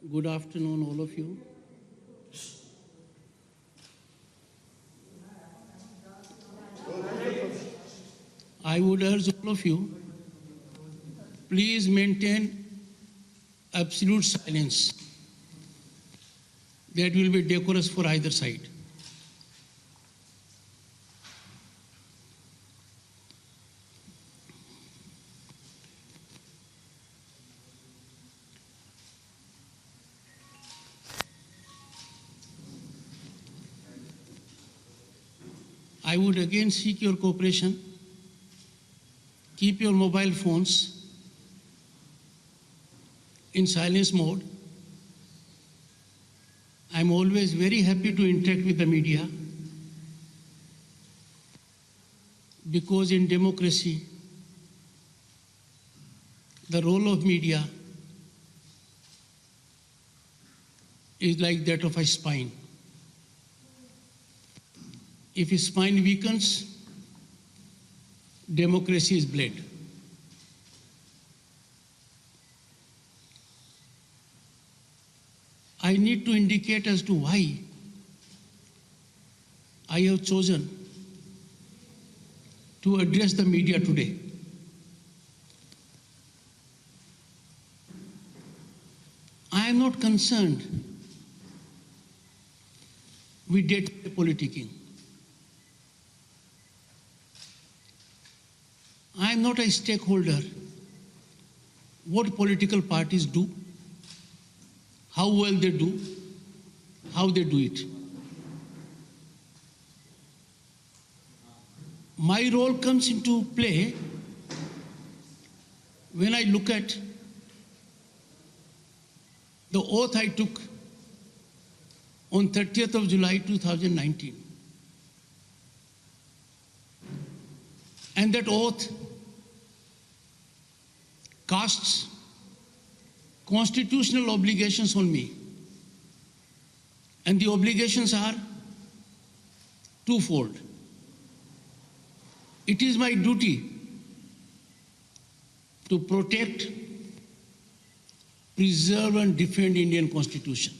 Good afternoon, all of you. I would urge all of you, please maintain absolute silence. That will be decorous for either side. I would again seek your cooperation. Keep your mobile phones in silence mode. I'm always very happy to interact with the media because in democracy, the role of media is like that of a spine. If a spine weakens, democracy is bled. I need to indicate as to why I have chosen to address the media today. I am not concerned with day-to-day politicking. I am not a stakeholder what political parties do, how well they do, how they do it. My role comes into play when I look at the oath I took on 30th of July 2019. And that oath casts constitutional obligations on me. And the obligations are twofold. It is my duty to protect, preserve and defend Indian Constitution.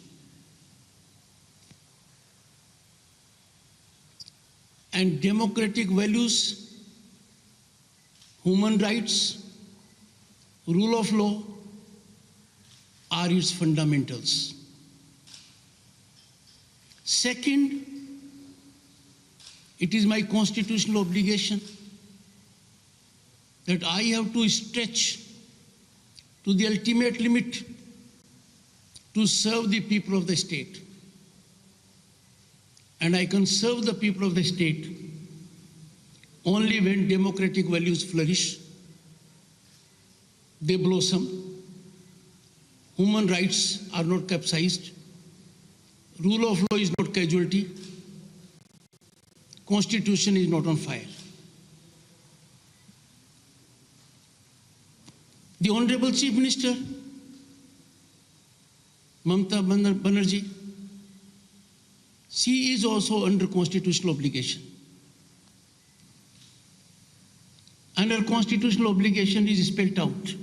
And democratic values, human rights, rule of law are its fundamentals. Second, it is my constitutional obligation that I have to stretch to the ultimate limit to serve the people of the state. And I can serve the people of the state only when democratic values flourish, they blossom, human rights are not capsized, rule of law is not casualty, constitution is not on fire. The Honorable Chief Minister, Mamata Banerjee, she is also under constitutional obligation. And her constitutional obligation is spelled out.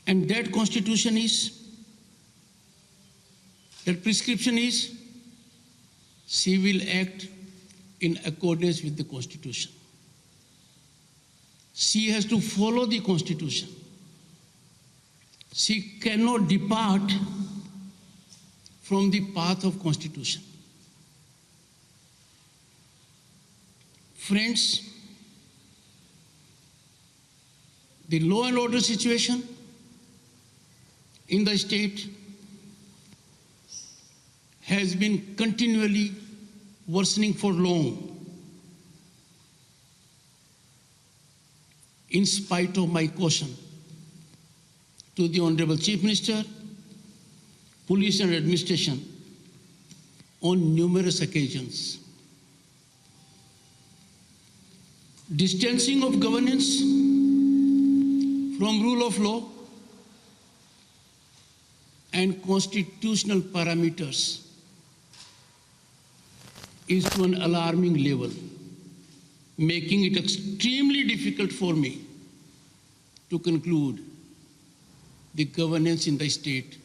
And that constitution is, that prescription is, she will act in accordance with the Constitution. She has to follow the Constitution. She cannot depart from the path of Constitution. Friends, the law and order situation in the state has been continually worsening for long, in spite of my caution to the Honorable Chief Minister, Police and Administration on numerous occasions. Distancing of governance from rule of law and constitutional parameters is to an alarming level, making it extremely difficult for me to conclude the governance in the state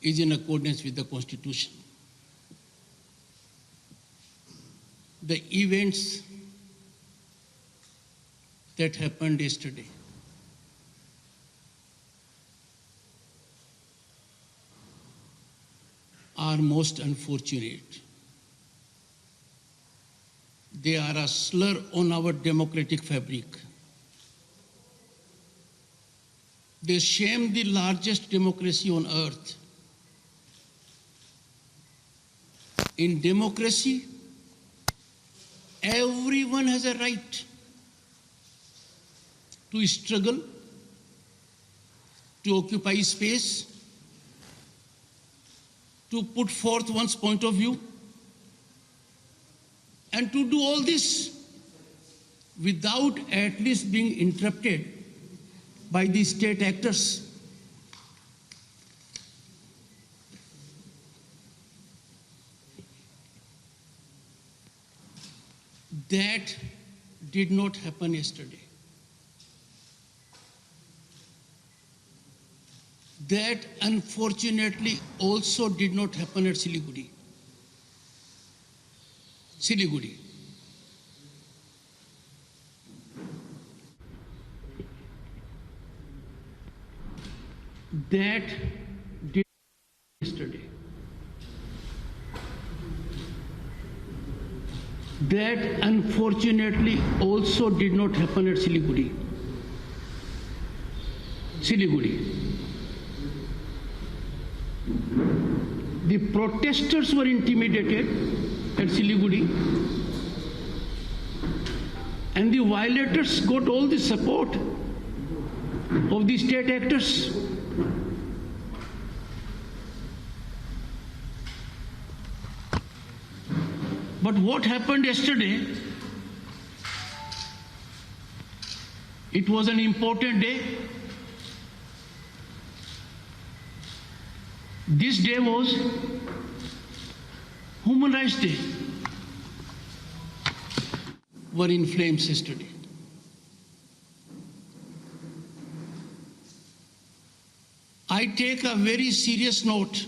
is in accordance with the Constitution. The events that happened yesterday are most unfortunate. They are a slur on our democratic fabric. They shame the largest democracy on earth. In democracy, everyone has a right to struggle, to occupy space, to put forth one's point of view, and to do all this without at least being interrupted by the state actors. That did not happen yesterday. That unfortunately also did not happen at Siliguri. That did yesterday. That unfortunately also did not happen at Siliguri. The protesters were intimidated at Siliguri, and the violators got all the support of the state actors. But what happened yesterday, it was an important day. This day was Human Rights Day. Were in flames yesterday. I take a very serious note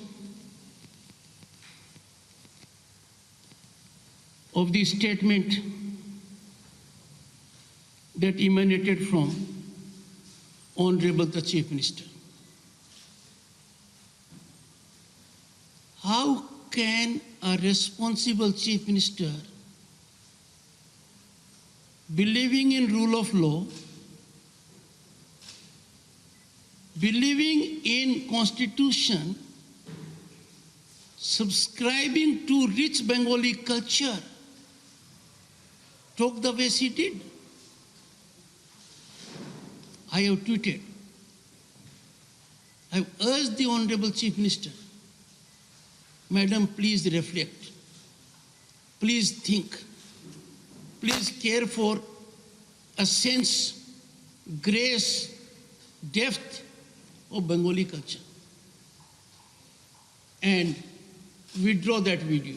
of the statement that emanated from Honorable the Chief Minister. How can a responsible Chief Minister, believing in rule of law, believing in Constitution, subscribing to rich Bengali culture, talk the way she did? I have tweeted. I have urged the Honorable Chief Minister, Madam, please reflect. Please think. Please care for a sense, grace, depth of Bengali culture. And withdraw that video.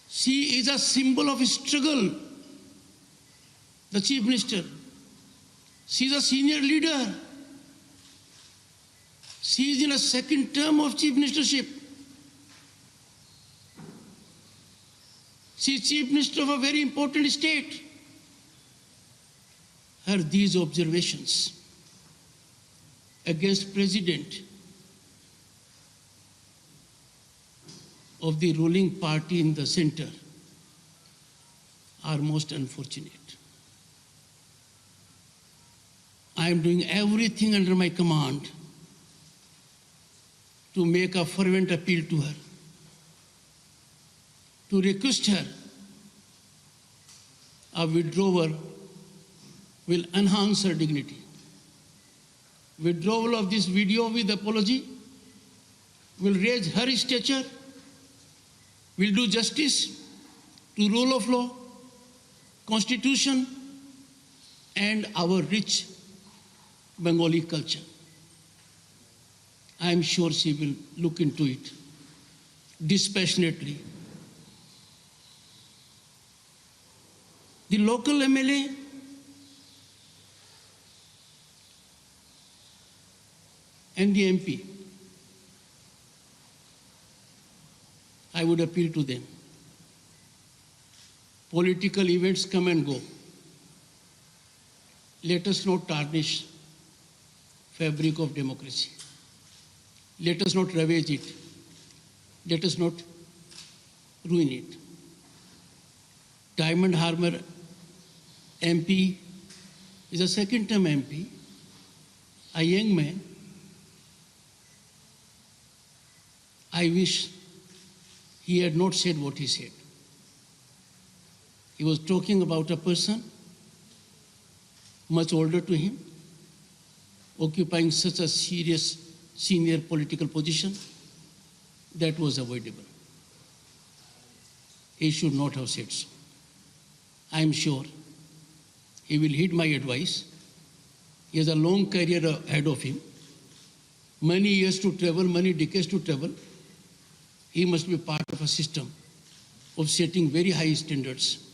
She is a symbol of struggle, the Chief Minister. She is a senior leader. She is in a second term of Chief Ministership. She is Chief Minister of a very important state. Her these observations against President of the ruling party in the center are most unfortunate. I am doing everything under my command to make a fervent appeal to her, to request her. A withdrawal will enhance her dignity. Withdrawal of this video with apology will raise her stature, will do justice to rule of law, Constitution, and our rich Bengali culture. I am sure she will look into it dispassionately. The local MLA and the MP, I would appeal to them. Political events come and go. Let us not tarnish fabric of democracy. Let us not ravage it. Let us not ruin it. Diamond Harbour MP is a second-term MP, a young man. I wish he had not said what he said. He was talking about a person much older to him, occupying such a serious senior political position. That was avoidable. He should not have said so. I am sure he will heed my advice. He has a long career ahead of him, many years to travel, many decades to travel. He must be part of a system of setting very high standards.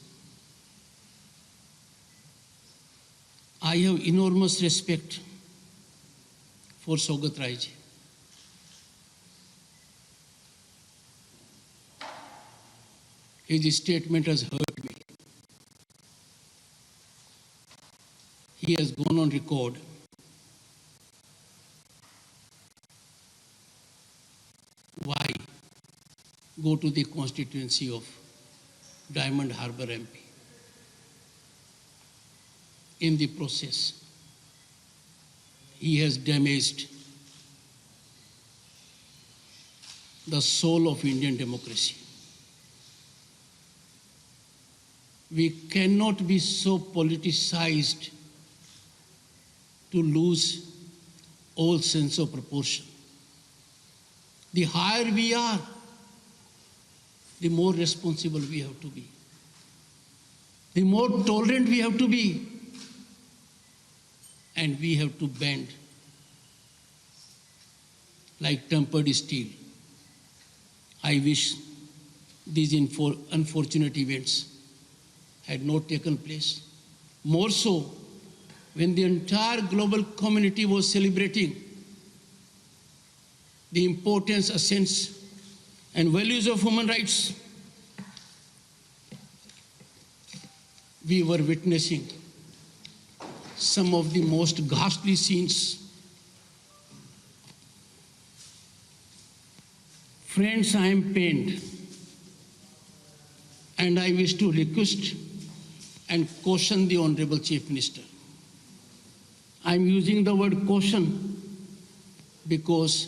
I have enormous respect for Saugat Rai ji. His statement has hurt me. He has gone on record why go to the constituency of Diamond Harbour MP. In the process, he has damaged the soul of Indian democracy. We cannot be so politicized to lose all sense of proportion. The higher we are, the more responsible we have to be. The more tolerant we have to be. And we have to bend like tempered steel. I wish these unfortunate events had not taken place. More so, when the entire global community was celebrating the importance, essence, and values of human rights, we were witnessing some of the most ghastly scenes. Friends, I am pained, and I wish to request and caution the Honorable Chief Minister. I am using the word caution because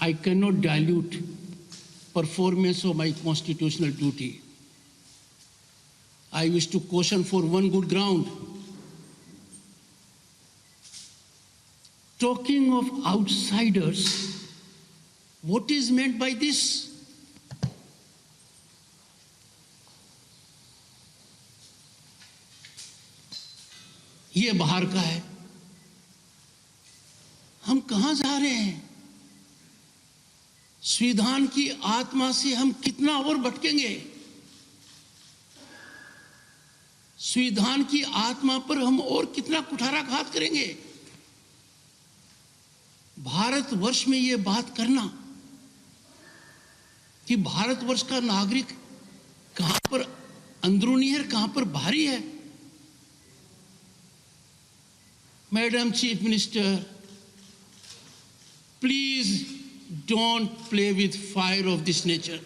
I cannot dilute performance of my constitutional duty. I wish to caution for one good ground. Talking of outsiders, what is meant by this? ये बाहर का है, हम कहां जा रहे हैं? संविधान की आत्मा से हम कितना और भटकेंगे? संविधान की आत्मा पर हम और कितना कुठाराघात करेंगे? भारतवर्ष में ये बात करना कि भारतवर्ष का नागरिक कहां पर अंदरूनी है, कहां पर बाहरी है। Madam chief minister, please don't play with fire of this nature.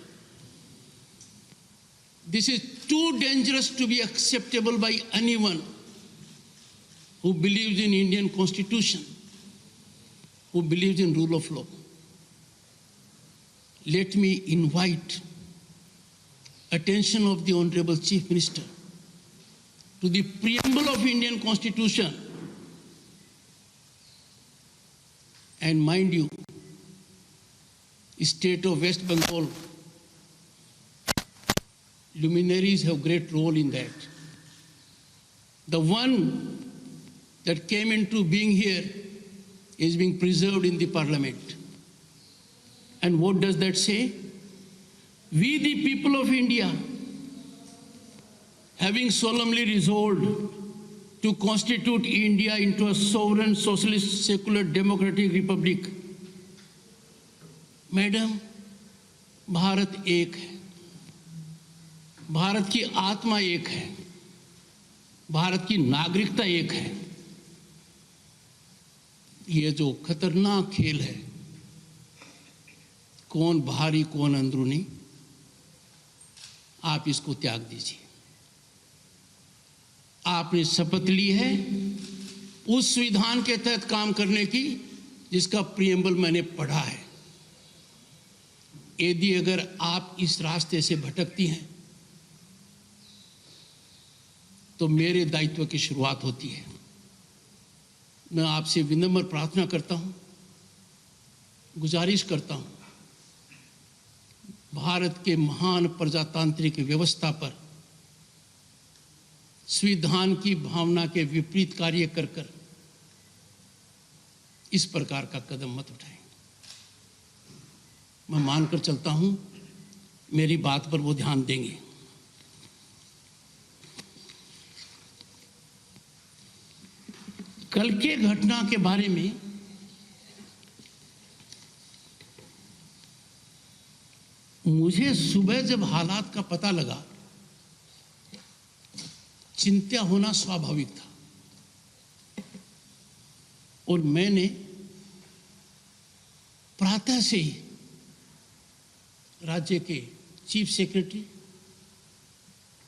This is too dangerous to be acceptable by anyone who believes in Indian Constitution, who believes in rule of law. Let me invite attention of the Honorable Chief Minister to the preamble of Indian Constitution. And mind you, state of West Bengal, luminaries have great role in that. The one that came into being here is being preserved in the parliament. And what does that say? We, the people of India, having solemnly resolved to constitute India into a sovereign, socialist, secular, democratic republic. Madam, Bharat एक है, भारत की आत्मा एक है, भारत की नागरिकता एक है। ये जो खतरनाक खेल है, कौन बाहरी कौन अंदरूनी, आप इसको त्याग दीजिए। आपने शपथ ली है उस संविधान के तहत काम करने की जिसका प्रियम्बल मैंने पढ़ा है। यदि अगर आप इस रास्ते से भटकती हैं तो मेरे दायित्व की शुरुआत होती है। मैं आपसे विनम्र प्रार्थना करता हूं, गुजारिश करता हूं, भारत के महान प्रजातांत्रिक व्यवस्था पर संविधान की भावना के विपरीत कार्य कर कर इस प्रकार का कदम मत उठाएं। मैं मानकर चलता हूं मेरी बात पर वो ध्यान देंगे। कल के घटना के बारे में मुझे सुबह जब हालात का पता लगा, चिंता होना स्वाभाविक था और मैंने प्रातः से ही राज्य के चीफ सेक्रेटरी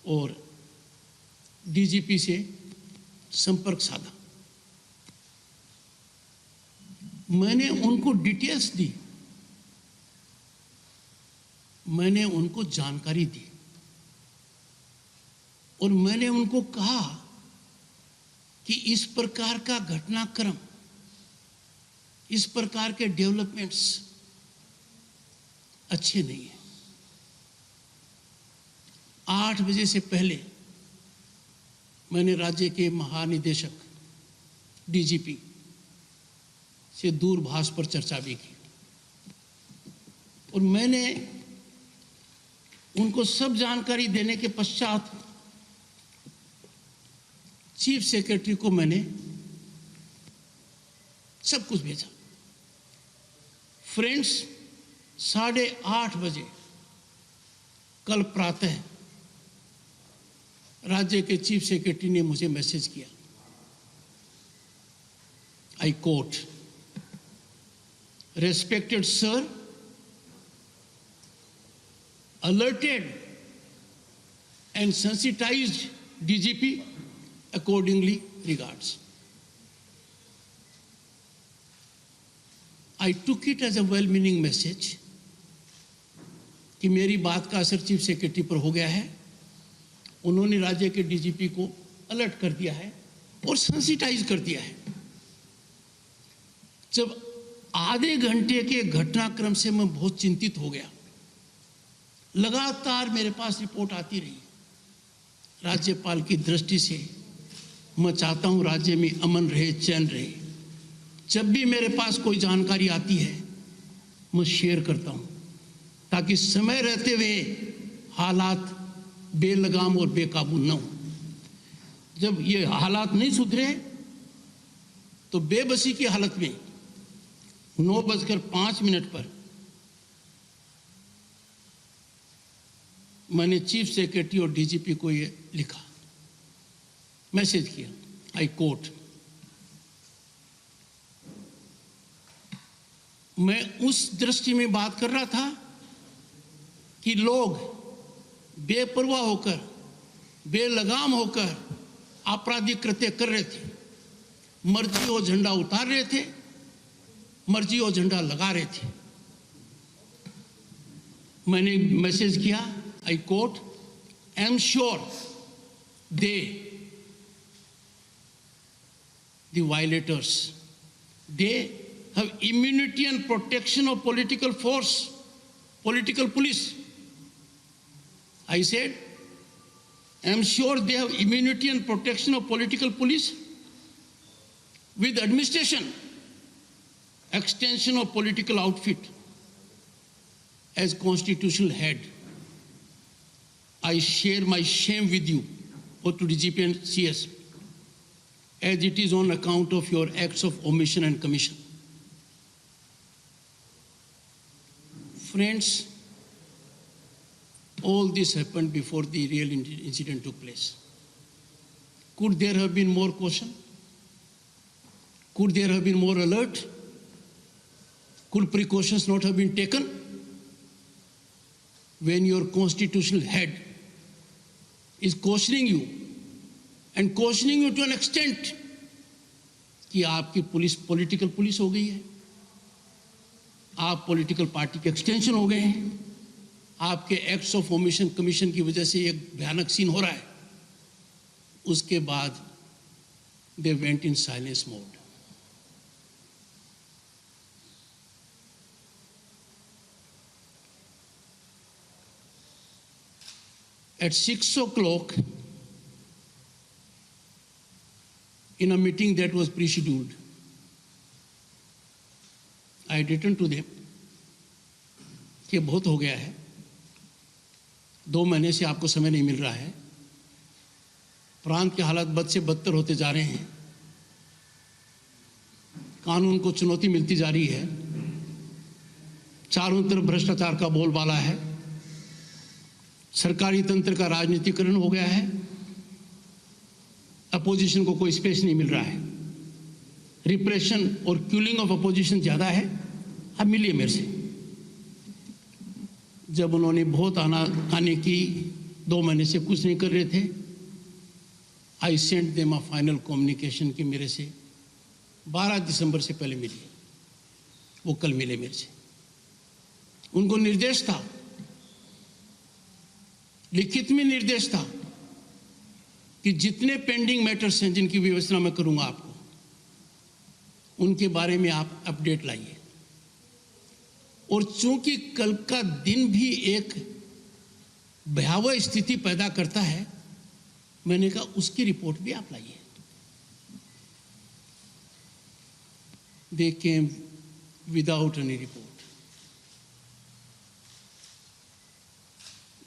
और डीजीपी से संपर्क साधा। मैंने उनको डिटेल्स दी, मैंने उनको जानकारी दी और मैंने उनको कहा कि इस प्रकार का घटनाक्रम, इस प्रकार के डेवलपमेंट्स अच्छे नहीं है। 8 बजे से पहले मैंने राज्य के महानिदेशक डीजीपी से दूरभाष पर चर्चा भी की और मैंने उनको सब जानकारी देने के पश्चात चीफ सेक्रेटरी को मैंने सब कुछ भेजा। फ्रेंड्स, 8:30 बजे कल प्रातः राज्य के चीफ सेक्रेटरी ने मुझे मैसेज किया। I quote, respected sir, alerted and sensitized DGP, accordingly regards. I took it as a well-meaning message कि मेरी बात का असर चीफ सेक्रेटरी पर हो गया है। उन्होंने राज्य के डीजीपी को अलर्ट कर दिया है और सेंसिटाइज कर दिया है। जब आधे घंटे के घटनाक्रम से मैं बहुत चिंतित हो गया। लगातार मेरे पास रिपोर्ट आती रही। राज्यपाल की दृष्टि से मैं चाहता हूं राज्य में अमन रहे, चैन रहे। जब भी मेरे पास कोई जानकारी आती है मैं शेयर करता हूं ताकि समय रहते हुए हालात बेलगाम और बेकाबू न हो। जब ये हालात नहीं सुधरे तो बेबसी की हालत में 9:05 पर मैंने चीफ सेक्रेटरी और डीजीपी को ये लिखा, मैसेज किया। आई कोट, मैं उस दृष्टि में बात कर रहा था कि लोग बेपरवाह होकर, बेलगाम होकर आपराधिक कृत्य कर रहे थे। मर्जी हो झंडा उतार रहे थे, मर्जी हो झंडा लगा रहे थे। मैंने मैसेज किया, I quote, I am sure the violators, they have immunity and protection of political force, political police. I said, I am sure they have immunity and protection of political police with administration, extension of political outfit as constitutional head. I share my shame with you, both to DGP and CS. as it is on account of your acts of omission and commission. Friends, all this happened before the real incident took place. Could there have been more caution? Could there have been more alert? Could precautions not have been taken? When your constitutional head is cautioning you, and cautioning you to an extent कि आपकी police political police हो गई है, आप political party के extension हो गए हैं, आपके एक्ट्स ऑफ ओमिशन कमीशन की वजह से एक भयानक सीन हो रहा है, उसके बाद they went in silence mode. At 6 o'clock, in a meeting that was pre-scheduled, I had written to them कि बहुत हो गया है, 2 महीने से आपको समय नहीं मिल रहा है, प्रांत के हालात बद से बदतर होते जा रहे हैं, कानून को चुनौती मिलती जा रही है, चारों तरफ भ्रष्टाचार का बोलबाला है, सरकारी तंत्र का राजनीतिकरण हो गया है, अपोजिशन को कोई स्पेस नहीं मिल रहा है, रिप्रेशन और किलिंग ऑफ अपोजिशन ज़्यादा है, अब मिलिए मेरे से. जब उन्होंने बहुत आने की 2 महीने से कुछ नहीं कर रहे थे, I sent them a final communication कि मेरे से 12 दिसंबर से पहले मिलिए. वो कल मिले मेरे से. उनको निर्देश था, लिखित में निर्देश था कि जितने पेंडिंग मैटर्स हैं जिनकी व्यवस्था मैं करूंगा आपको, उनके बारे में आप अपडेट लाइए. और चूंकि कल का दिन भी एक भयावह स्थिति पैदा करता है, मैंने कहा उसकी रिपोर्ट भी आप लाइए. They came without any report.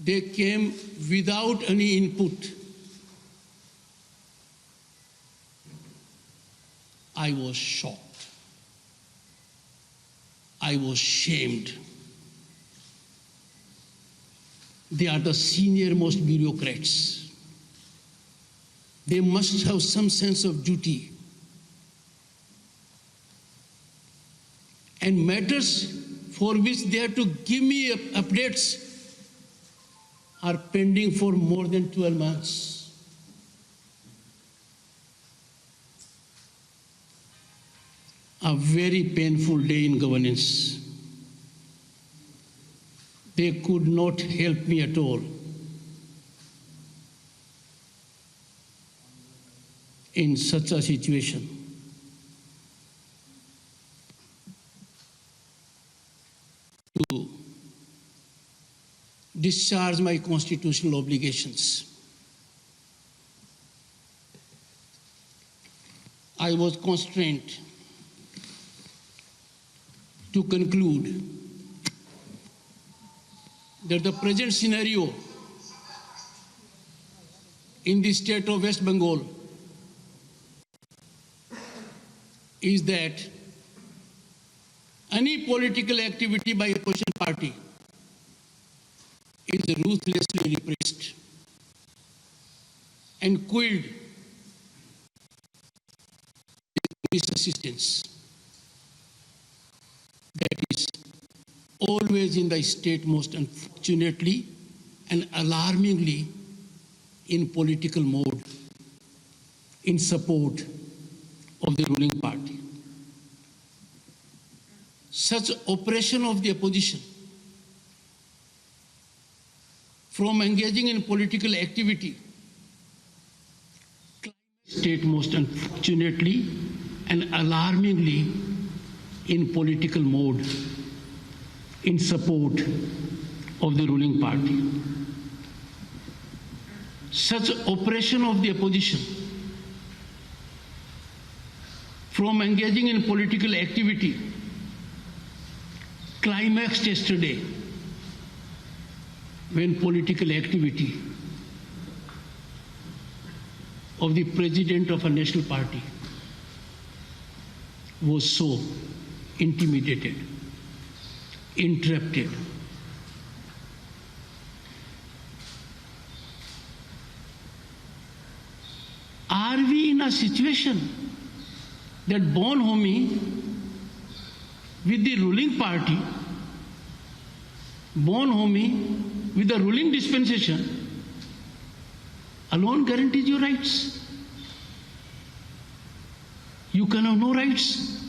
They came without any input. I was shocked. I was shamed. They are the senior most bureaucrats. They must have some sense of duty. And matters for which they have to give me updates are pending for more than 12 months. A very painful day in governance. They could not help me at all. In such a situation, to discharge my constitutional obligations, I was constrained to conclude that the present scenario in the state of West Bengal is that any political activity by opposition party is ruthlessly repressed and quelled with police assistance. That is always in the state, most unfortunately and alarmingly in political mode, in support of the ruling party. Such oppression of the opposition from engaging in political activity, state most unfortunately and alarmingly in political mode, in support of the ruling party. Such oppression of the opposition from engaging in political activity climaxed yesterday when political activity of the president of a national party was so intimidated, interrupted. Are we in a situation that Bonhomie with the ruling party, Bonhomie with the ruling dispensation alone guarantees your rights? You can have no rights,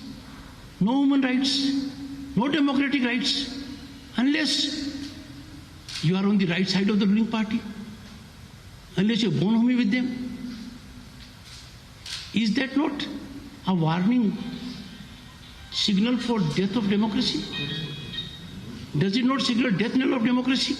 no human rights, no democratic rights, unless you are on the right side of the ruling party, unless you're Bonhomie with them. Is that not a warning signal for death of democracy? Does it not signal death knell of democracy?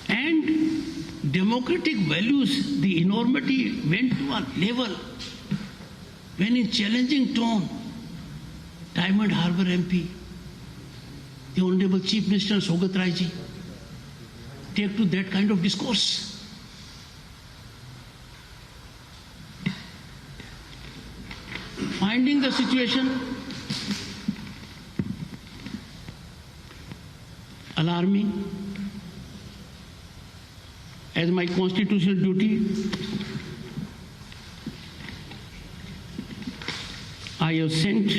And democratic values, the enormity went to a level when in challenging tone, Diamond Harbour MP, the Honorable Chief Minister Sogat Rai ji, take to that kind of discourse. Finding the situation alarming, as my constitutional duty, I have sent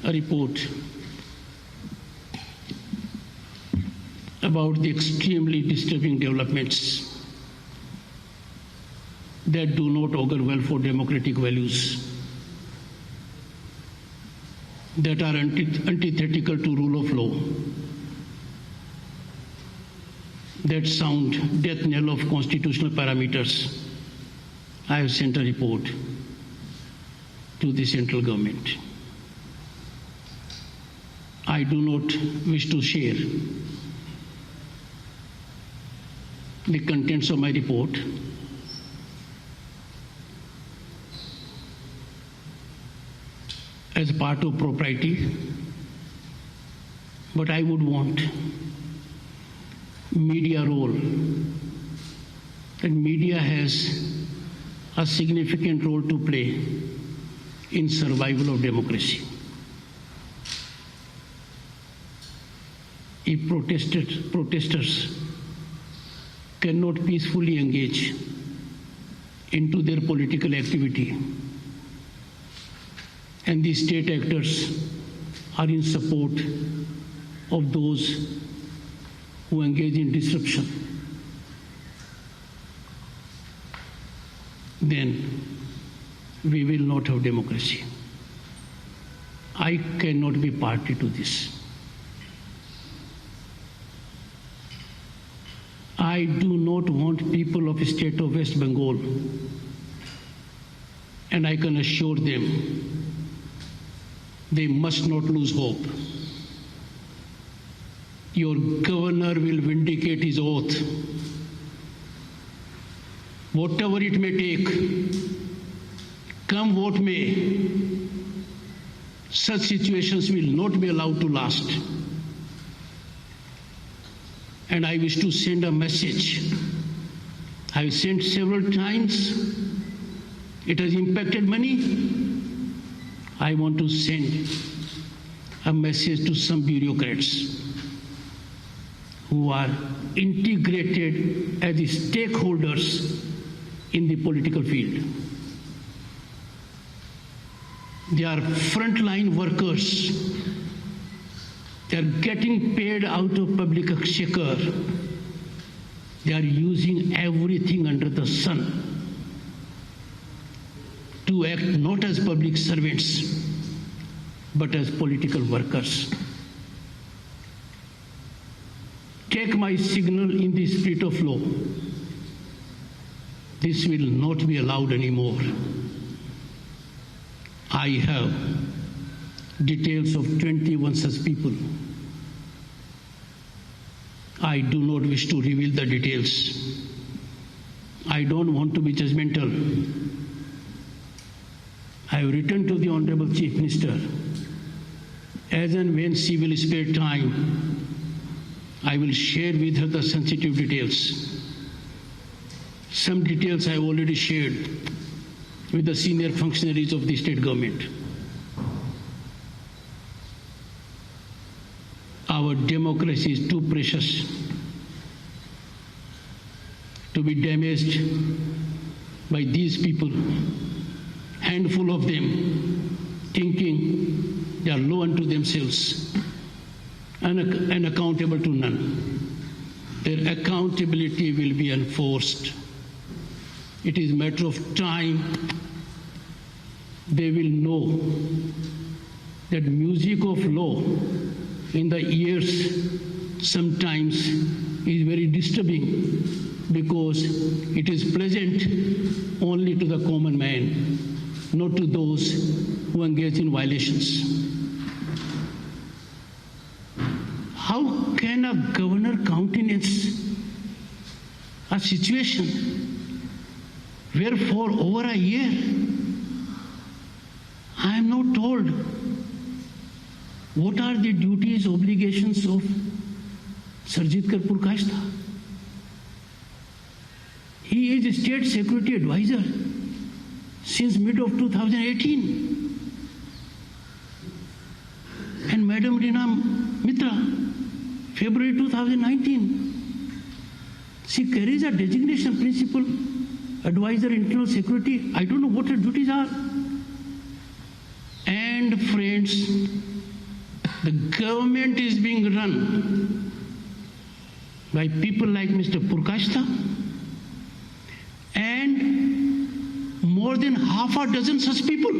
a report about the extremely disturbing developments that do not augur well for democratic values, that are antithetical to rule of law, that sound death knell of constitutional parameters. I have sent a report to the central government. I do not wish to share the contents of my report, as part of propriety, but I would want media role, and media has a significant role to play in survival of democracy. If protesters cannot peacefully engage into their political activity, and the state actors are in support of those who engage in disruption, then we will not have democracy. I cannot be party to this. I do not want people of the state of West Bengal, and I can assure them they must not lose hope. Your governor will vindicate his oath. Whatever it may take, come what may, such situations will not be allowed to last. And I wish to send a message. I have sent several times. It has impacted many. I want to send a message to some bureaucrats who are integrated as the stakeholders in the political field. They are frontline workers. They are getting paid out of public exchequer. They are using everything under the sun to act not as public servants, but as political workers. Take my signal in the spirit of law. This will not be allowed anymore. I have details of 21 such people. I do not wish to reveal the details. I don't want to be judgmental. I have written to the Honorable Chief Minister As and when she will spare time, I will share with her the sensitive details. Some details I have already shared with the senior functionaries of the state government. Our democracy is too precious to be damaged by these people, handful of them, thinking they are low unto themselves and accountable to none. Their accountability will be enforced. It is a matter of time. They will know that music of law in the ears sometimes is very disturbing because it is pleasant only to the common man, not to those who engage in violations. How can a governor countenance a situation where for over a year I am not told what are the duties, obligations of Sarjit Kaur Purkashta? He is State Security Advisor since mid of 2018. And Madam Reena Mitra, February 2019, she carries a designation Principal Advisor Internal Security. I don't know what her duties are. And friends, the government is being run by people like Mr. Purkashta and more than half a dozen such people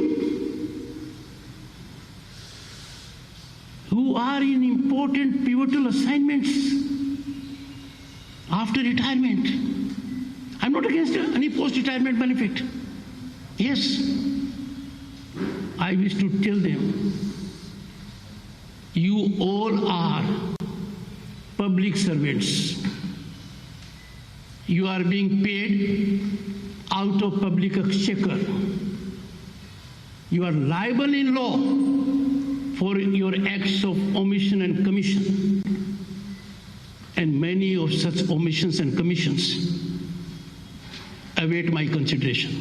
who are in important pivotal assignments after retirement. I'm not against any post-retirement benefit. Yes, I wish to tell them, you all are public servants. You are being paid out of public exchequer. You are liable in law for your acts of omission and commission. And many of such omissions and commissions await my consideration.